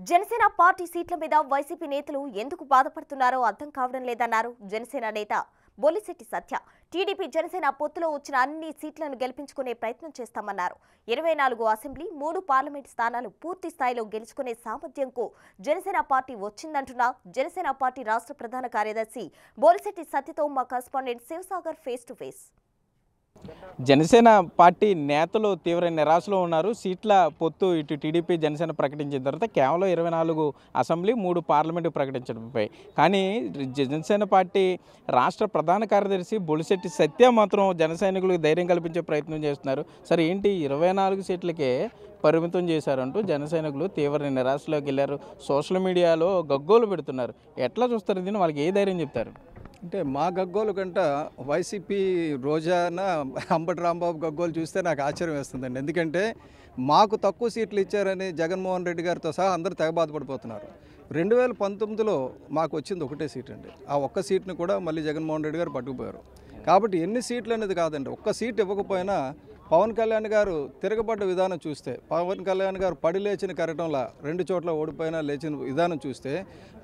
Janasena party సీట్ల మీద YCP నేతలు ఎందుకు బాధపడుతున్నారో అర్థం కావడం లేదన్నారు జనసేన నేత బొలిశెట్టి సత్య. టీడీపీ జనసేన పొత్తులో వచ్చిన అన్ని సీట్లను గెలిపించుకునే ప్రయత్నం చేస్తామన్నారు. 24 అసెంబ్లీ 3 పార్లమెంట్ స్థానాలు పూర్తి స్థాయిలో గెలుచుకునే సామర్థ్యంకు జనసేన పార్టీ వచ్చిందంటున్న జనసేన పార్టీ రాష్ట్ర ప్రధాన కార్యదర్శి బొలిశెట్టి సత్యతో మా correspondent Sivasagar face to face. Janasena party నేతలు తీవ్ర నిరాశలో ఉన్నారు. సీట్ల పొత్తు ఇటు టీడీపీ జనసేన ప్రకటించిన తర్వాత కేవలం 24 అసెంబ్లీ 3 పార్లమెంటు ప్రకటించడంపై. కానీ జనసేన పార్టీ రాష్ట్ర ప్రధాన కార్యదర్శి బొలిశెట్టి సత్య మాత్రం జన సైనికులకు ధైర్యం కల్పించే ప్రయత్నం చేస్తున్నారు. సరే ఏంటి 24 సీట్లకే పరిమితం చేశారంటూ జన సైనికులు తీవ్ర నిరాశలోకి వెళ్ళారు. సోషల్ మీడియాలో గగ్గోలు పెడుతున్నారు. ఎట్లా చూస్తారు దీన్ని? వాళ్ళకి ఏ ధైర్యం చెప్తారు? అంటే మా గగ్గోలు కంట వైసీపీ రోజాన అంబటి రాంబాబు గగ్గోలు చూస్తే నాకు ఆశ్చర్యం వేస్తుందండి. ఎందుకంటే మాకు తక్కువ సీట్లు ఇచ్చారని జగన్మోహన్ రెడ్డి గారితో సహా అందరూ తెగ బాధపడిపోతున్నారు. 2019లో మాకు వచ్చింది ఒకటే సీట్ అండి. ఆ ఒక్క సీట్ని కూడా మళ్ళీ జగన్మోహన్ రెడ్డి గారు పట్టుకుపోయారు. కాబట్టి ఎన్ని సీట్లు అనేది కాదండి, ఒక్క సీట్ ఇవ్వకపోయినా పవన్ కళ్యాణ్ గారు తిరగబడ్డ విధానం చూస్తే, పవన్ కళ్యాణ్ గారు పడి లేచిన కరటంలా 2 చోట్ల ఓడిపోయినా లేచిన విధానం చూస్తే,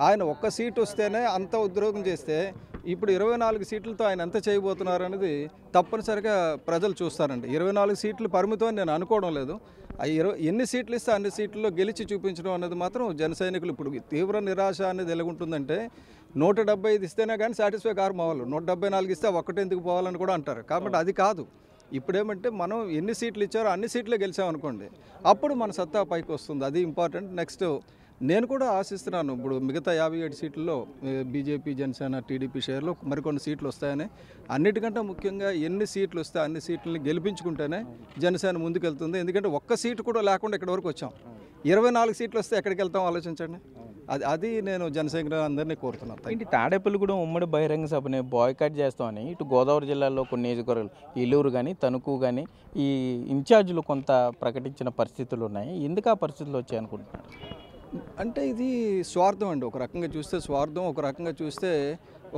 ఆయన ఒక్క సీట్ వస్తేనే అంత ఉద్యోగం చేస్తే ఇప్పుడు 24 సీట్లతో ఆయన ఎంత చేయబోతున్నారు అనేది తప్పనిసరిగా ప్రజలు చూస్తారండి. 24 సీట్లు పరిమితం అని నేను అనుకోవడం లేదు. ఎన్ని సీట్లు ఇస్తే అన్ని సీట్లలో గెలిచి చూపించడం అనేది మాత్రం జన సైనికులు ఇప్పుడు తీవ్ర నిరాశ అనేది ఎలాగుంటుందంటే 175 ఇస్తేనే కానీ సాటిస్ఫై కారు మావాళ్ళు, 174 ఇస్తే ఒక్కటెందుకు పోవాలని కూడా అంటారు. కాబట్టి అది కాదు. ఇప్పుడేమంటే మనం ఎన్ని సీట్లు ఇచ్చారో అన్ని సీట్లే గెలిచామనుకోండి, అప్పుడు మన సత్తా పైకి వస్తుంది. అది ఇంపార్టెంట్. నెక్స్ట్ నేను కూడా ఆశిస్తున్నాను, ఇప్పుడు మిగతా 57 సీట్లలో బీజేపీ జనసేన టీడీపీ షేర్లో మరికొన్ని సీట్లు వస్తాయని. అన్నిటికంటే ముఖ్యంగా ఎన్ని సీట్లు వస్తే అన్ని సీట్లని గెలిపించుకుంటేనే జనసేన ముందుకెళ్తుంది. ఎందుకంటే ఒక్క సీటు కూడా లేకుండా ఇక్కడి వరకు వచ్చాం. 24 సీట్లు వస్తే ఎక్కడికి వెళ్తాం ఆలోచించండి. అది నేను జనసేన అందరినీ కోరుతున్నాను. ఇంటి తాడేపల్లిగూడెం ఉమ్మడి బహిరంగ సభని బాయ్కాట్ చేస్తామని ఇటు గోదావరి జిల్లాలో కొన్ని నియోజకవర్గాలు ఏలూరు కానీ తణుకు కానీ ఈ ఇన్ఛార్జీలు కొంత ప్రకటించిన పరిస్థితులు ఉన్నాయి. ఎందుకు ఆ పరిస్థితులు వచ్చాయనుకుంటున్నారు? అంటే ఇది స్వార్థం అండి. ఒక రకంగా చూస్తే స్వార్థం, ఒక రకంగా చూస్తే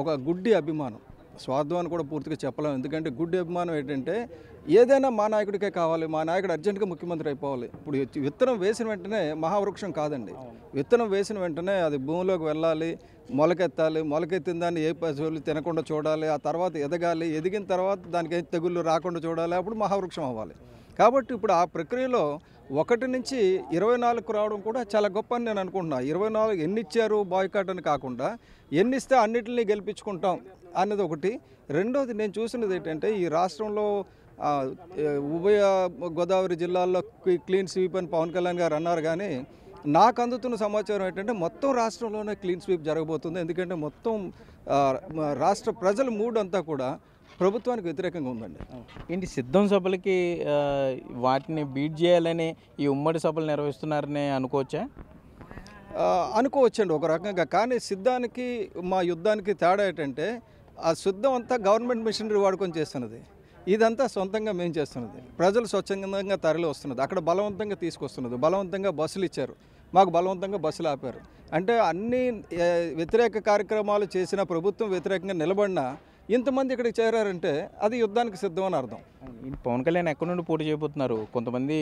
ఒక గుడ్డి అభిమానం. స్వార్థం అని కూడా పూర్తిగా చెప్పలేము. ఎందుకంటే గుడ్డి అభిమానం ఏంటంటే ఏదైనా మా నాయకుడికే కావాలి, మా నాయకుడు అర్జెంటుగా ముఖ్యమంత్రి అయిపోవాలి. ఇప్పుడు విత్తనం వేసిన వెంటనే మహావృక్షం కాదండి. విత్తనం వేసిన వెంటనే అది భూమిలోకి వెళ్ళాలి, మొలకెత్తాలి, మొలకెత్తిన దాన్ని ఏ పశువులు తినకుండా చూడాలి, ఆ తర్వాత ఎదగాలి, ఎదిగిన తర్వాత దానికి తెగుళ్ళు రాకుండా చూడాలి, అప్పుడు మహావృక్షం అవ్వాలి. కాబట్టి ఇప్పుడు ఆ ప్రక్రియలో 1 నుంచి 24 రావడం కూడా చాలా గొప్ప అని నేను అనుకుంటున్నా. 24 ఎన్ని ఇచ్చారు బాయ్కాట్ అని కాకుండా ఎన్ని ఇస్తే అన్నిటిని గెలిపించుకుంటాం అన్నది ఒకటి. రెండోది నేను చూసినది ఏంటంటే ఈ రాష్ట్రంలో ఉభయ గోదావరి జిల్లాల్లో క్లీన్ స్వీప్ అని పవన్ కళ్యాణ్ గారు అన్నారు. కానీ నాకు అందుతున్న సమాచారం ఏంటంటే మొత్తం రాష్ట్రంలోనే క్లీన్ స్వీప్ జరగబోతుంది. ఎందుకంటే మొత్తం రాష్ట్ర ప్రజల మూడ్ అంతా కూడా ప్రభుత్వానికి వ్యతిరేకంగా ఉందండి. ఏంటి సిద్ధం సభలకి వాటిని బీట్ చేయాలని ఈ ఉమ్మడి సభలు నిర్వహిస్తున్నారని అనుకోవచ్చా? అనుకోవచ్చండి ఒక రకంగా. కానీ సిద్ధానికి మా యుద్ధానికి తేడా ఏంటంటే ఆ సిద్ధం అంతా గవర్నమెంట్ మిషనరీ వాడుకొని చేస్తున్నది, ఇదంతా సొంతంగా మేము చేస్తున్నది. ప్రజలు స్వచ్ఛందంగా తరలి వస్తున్నది, అక్కడ బలవంతంగా తీసుకొస్తున్నది. బలవంతంగా బస్సులు ఇచ్చారు, మాకు బలవంతంగా బస్సులు ఆపారు. అంటే అన్ని వ్యతిరేక కార్యక్రమాలు చేసిన ప్రభుత్వం వ్యతిరేకంగా నిలబడినా ఇంతమంది ఇక్కడికి చేరారంటే అది యుద్ధానికి సిద్ధం అని అర్థం. పవన్ కళ్యాణ్ ఎక్కడి నుండి పోటీ చేయబోతున్నారు? కొంతమంది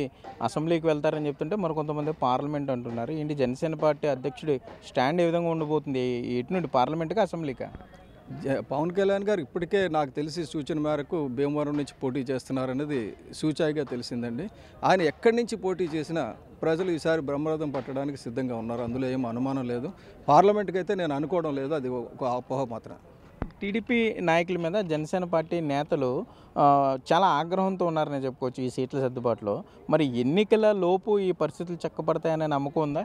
అసెంబ్లీకి వెళ్తారని చెప్తుంటే మరి కొంతమంది పార్లమెంట్ అంటున్నారు. ఏంటి జనసేన పార్టీ అధ్యక్షుడి స్టాండ్ ఏ విధంగా ఉండబోతుంది? ఎటు నుండి, పార్లమెంట్కా అసెంబ్లీకా? పవన్ కళ్యాణ్ గారు ఇప్పటికే నాకు తెలిసి సూచన మేరకు భీమవరం నుంచి పోటీ చేస్తున్నారనేది సూచాయిగా తెలిసిందండి. ఆయన ఎక్కడి నుంచి పోటీ చేసినా ప్రజలు ఈసారి బ్రహ్మరథం పట్టడానికి సిద్ధంగా ఉన్నారు. అందులో ఏం అనుమానం లేదు. పార్లమెంట్కి అయితే నేను అనుకోవడం లేదు, అది ఒక అపోహ మాత్రం. టీడీపీ నాయకుల మీద జనసేన పార్టీ నేతలు చాలా ఆగ్రహంతో ఉన్నారని చెప్పుకోవచ్చు ఈ సీట్ల సర్దుబాటులో. మరి ఎన్నికల లోపు ఈ పరిస్థితులు చక్కబడతాయనే నమ్మకం ఉందా?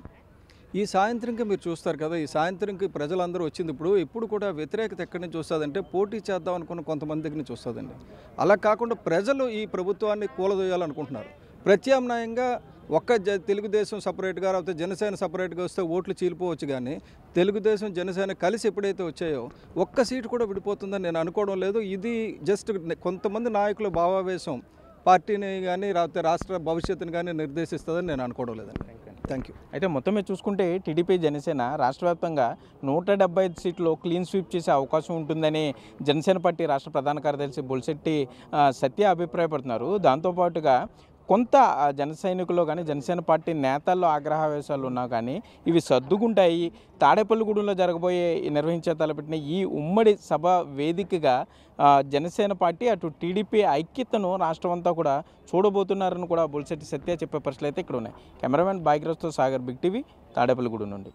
ఈ సాయంత్రంకి మీరు చూస్తారు కదా, ఈ సాయంత్రంకి ప్రజలందరూ వచ్చింది. ఇప్పుడు కూడా వ్యతిరేకత ఎక్కడి నుంచి వస్తుందంటే పోటీ చేద్దాం అనుకున్న కొంతమంది దగ్గర నుంచి వస్తుందండి. అలా కాకుండా ప్రజలు ఈ ప్రభుత్వాన్ని కూలదోయాలనుకుంటున్నారు. ప్రత్యామ్నాయంగా తెలుగుదేశం సపరేట్గా లేకపోతే జనసేన సపరేట్గా వస్తే ఓట్లు చీలిపోవచ్చు. కానీ తెలుగుదేశం జనసేన కలిసి ఎప్పుడైతే వచ్చాయో ఒక్క సీటు కూడా విడిపోతుందని నేను అనుకోవడం లేదు. ఇది జస్ట్ కొంతమంది నాయకుల భావావేశం పార్టీని కానీ లేకపోతే రాష్ట్ర భవిష్యత్తుని కానీ నిర్దేశిస్తుందని నేను అనుకోవడం లేదండి. Thank you. అయితే మొత్తం మీద చూసుకుంటే టీడీపీ జనసేన రాష్ట్ర వ్యాప్తంగా 175 సీట్లు క్లీన్ స్వీప్ చేసే అవకాశం ఉంటుందని జనసేన పార్టీ రాష్ట్ర ప్రధాన కార్యదర్శి బొలిశెట్టి సత్య అభిప్రాయపడుతున్నారు. దాంతోపాటుగా కొంత జన సైనికుల్లో కానీ జనసేన పార్టీ నేతల్లో ఆగ్రహావేశాలు ఉన్నా కానీ ఇవి సర్దుకుంటాయి. తాడేపల్లిగూడెంలో నిర్వహించే తలపెట్టిన ఈ ఉమ్మడి సభ వేదికగా జనసేన పార్టీ అటు టీడీపీ ఐక్యతను రాష్ట్రం అంతా కూడా చూడబోతున్నారని కూడా బొలిశెట్టి సత్య చెప్పే పరిస్థితులు అయితే ఇక్కడ ఉన్నాయి. కెమెరామెన్ బాగ్రస్తో సాగర్, బిగ్ టీవీ, తాడేపల్లిగూడెం నుండి.